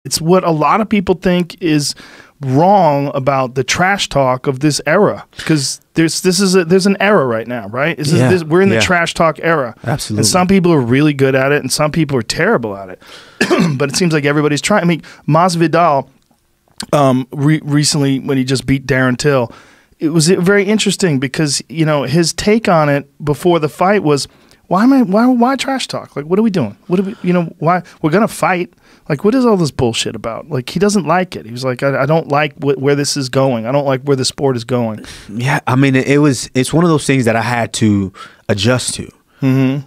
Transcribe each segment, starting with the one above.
It's what a lot of people think is wrong about the trash talk of this era, because there's an era right now, right? We're in the trash talk era. Absolutely. And some people are really good at it and some people are terrible at it. But it seems like everybody's trying. I mean, Masvidal recently, when he just beat Darren Till, it was very interesting because, you know, his take on it before the fight was, why trash talk? Like, what are we doing? What are we, you know, why we're going to fight? Like, what is all this bullshit about? Like, he doesn't like it. He was like, I don't like where this is going. I don't like where the sport is going. Yeah, I mean, it's one of those things that I had to adjust to.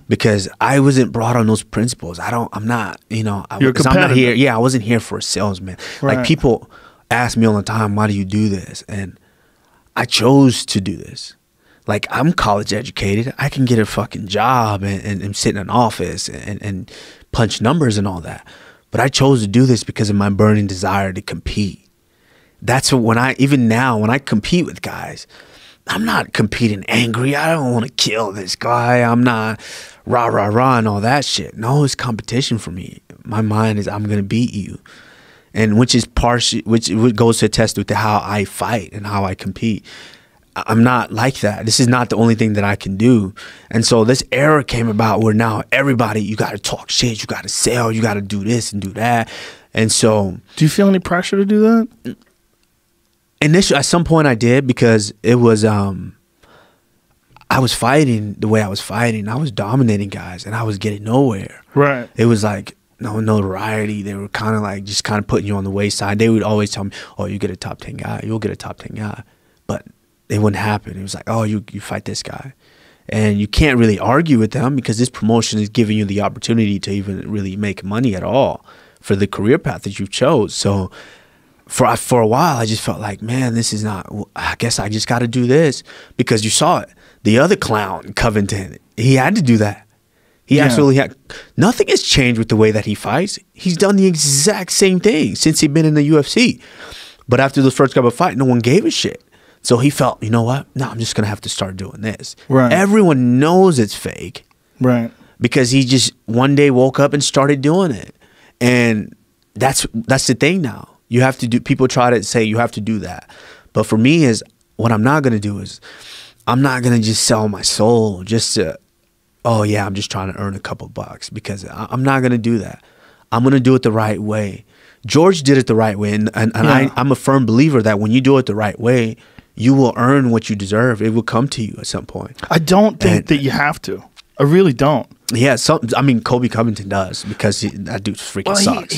Because I wasn't brought on those principles. I'm not, you know, You're a competitor. I'm not here. Yeah, I wasn't here for a salesman. Right. Like, people ask me all the time, why do you do this? And I chose to do this. Like, I'm college educated. I can get a fucking job and sit in an office and punch numbers and all that. But I chose to do this because of my burning desire to compete. That's what even now, when I compete with guys, I'm not competing angry. I don't want to kill this guy. I'm not rah, rah, rah and all that shit. No, it's competition for me. My mind is, I'm going to beat you. And which goes to attest with how I fight and how I compete. I'm not like that. This is not the only thing that I can do. And so this era came about where now everybody, you got to talk shit, you got to sell, you got to do this and do that. And so, do you feel any pressure to do that? Initially, at some point I did, because it was, I was fighting the way I was fighting. I was dominating guys and I was getting nowhere. Right. It was like no notoriety. They were kind of like just kind of putting you on the wayside. They would always tell me, oh, you get a top 10 guy. You'll get a top 10 guy. But it wouldn't happen. It was like, oh, you fight this guy. And you can't really argue with them because this promotion is giving you the opportunity to even really make money at all for the career path that you chose. So for a while, I just felt like, man, this is not, I guess I just got to do this, because you saw it. The other clown, Covington, he had to do that. He absolutely had. Nothing has changed with the way that he fights. He's done the exact same thing since he's been in the UFC. But after the first couple of fights, no one gave a shit. So he felt, you know what? No, I'm just going to have to start doing this. Right. Everyone knows it's fake. Right. Because he just one day woke up and started doing it. And that's the thing now. You have to do, people try to say you have to do that. But for me, is what I'm not going to do is I'm not going to just sell my soul just to, oh yeah, I'm just trying to earn a couple bucks, because I'm not going to do that. I'm going to do it the right way. George did it the right way. And I'm a firm believer that when you do it the right way, you will earn what you deserve. It will come to you at some point. I don't think that you have to. I really don't. Yeah, I mean, Kobe Covington does, because that dude freaking sucks.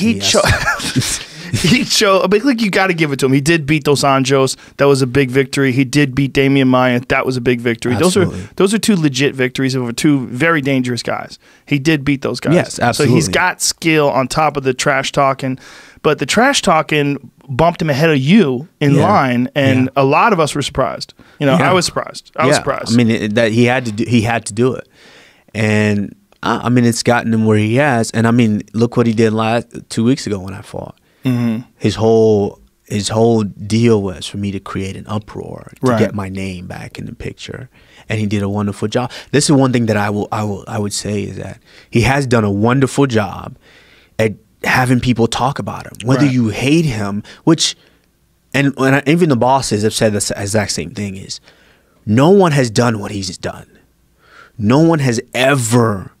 He showed, but like, you got to give it to him. He did beat Dos Anjos. That was a big victory. He did beat Damian Maia. That was a big victory. Absolutely. Those are two legit victories over two very dangerous guys. He did beat those guys. Yes, absolutely. So he's got skill on top of the trash talking. But the trash talking bumped him ahead of you in line, and a lot of us were surprised. You know, I was surprised. I was surprised. I mean, that he had to do it, and I mean, it's gotten him where he has. And I mean, look what he did 2 weeks ago when I fought. His whole deal was for me to create an uproar, to get my name back in the picture, and he did a wonderful job. This is one thing that I would say, is that he has done a wonderful job at having people talk about him, whether you hate him, which, and even the bosses have said the exact same thing, is no one has done what he's done. No one has ever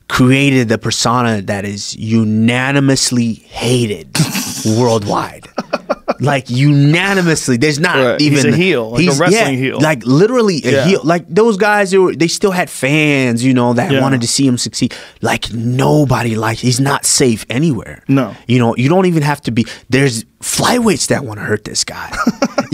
created the persona that is unanimously hated worldwide. Like, unanimously. There's not even... He's a heel, like a wrestling heel. Like, literally a heel. Like, those guys, they still had fans, you know, that wanted to see him succeed. Like, nobody, like, he's not safe anywhere. No. You know, you don't even have to be... There's flyweights that want to hurt this guy.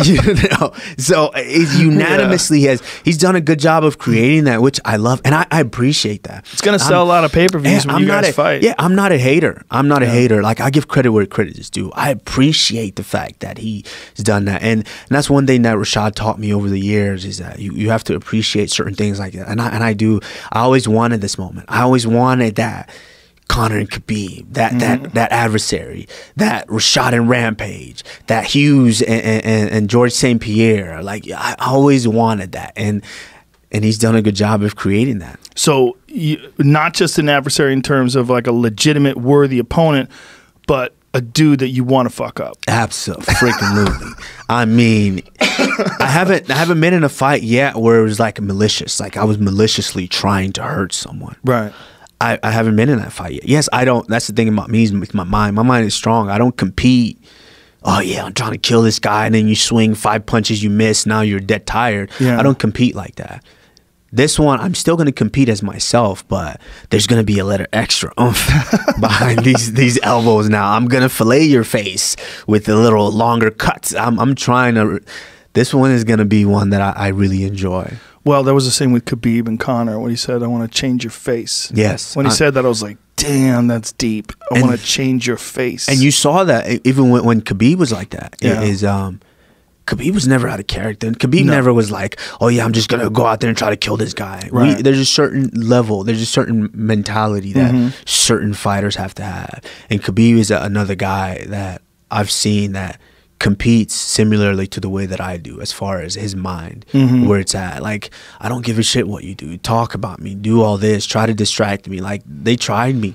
You know? So, it unanimously he's done a good job of creating that, which I love, and I appreciate that. It's going to sell a lot of pay-per-views when you guys fight. Yeah, I'm not a hater. I'm not a hater. Like, I give credit where credit is due. I appreciate the fact that he's done that. And that's one thing that Rashad taught me over the years, is that you have to appreciate certain things like that. And I do. I always wanted this moment. I always wanted that Conor and Khabib, that adversary, that Rashad and Rampage, that Hughes and George St. Pierre. Like, I always wanted that. And he's done a good job of creating that. So not just an adversary in terms of like a legitimate, worthy opponent, but a dude that you want to fuck up. Absolutely. I mean, I haven't been in a fight yet where it was like malicious, like I was maliciously trying to hurt someone. Right. I haven't been in that fight yet. Yes, I don't. That's the thing about me is with my mind. My mind is strong. I don't compete. Oh yeah, I'm trying to kill this guy, and then you swing 5 punches, you miss. Now you're dead tired. Yeah. I don't compete like that. This one, I'm still going to compete as myself, but there's going to be a little extra oomph behind these elbows now. I'm going to fillet your face with a little longer cuts. I'm trying to. This one is going to be one that I really enjoy. Well, that was the same with Khabib and Conor when he said, I want to change your face. Yes. When he said that, I was like, damn, that's deep. I want to change your face. And you saw that even when Khabib was like that. Yeah. Khabib was never out of character. And Khabib never was like, oh yeah, I'm just going to go out there and try to kill this guy. Right. There's a certain level, there's a certain mentality that certain fighters have to have. And Khabib is another guy that I've seen that competes similarly to the way that I do as far as his mind, where it's at. Like, I don't give a shit what you do. Talk about me, do all this, try to distract me. Like, they tried me.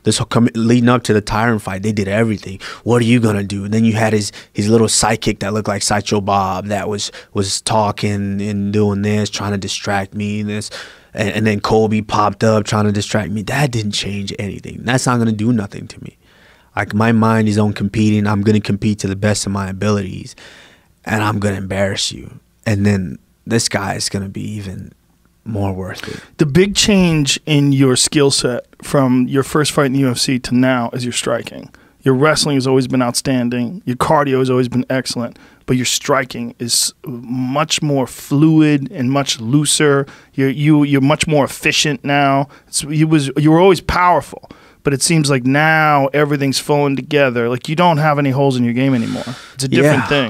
This leading up to the Tyron fight, they did everything. What are you gonna do? And then you had his little sidekick that looked like Sideshow Bob that was talking and doing this, trying to distract me. And then Colby popped up trying to distract me. That didn't change anything. That's not gonna do nothing to me. Like, my mind is on competing. I'm gonna compete to the best of my abilities, and I'm gonna embarrass you. And then this guy is gonna be even more worth it. The big change in your skill set from your first fight in the UFC to now is your striking. Your wrestling has always been outstanding. Your cardio has always been excellent, but your striking is much more fluid and much looser. You're much more efficient now. You were always powerful, but it seems like now everything's falling together. Like, you don't have any holes in your game anymore. It's a different thing.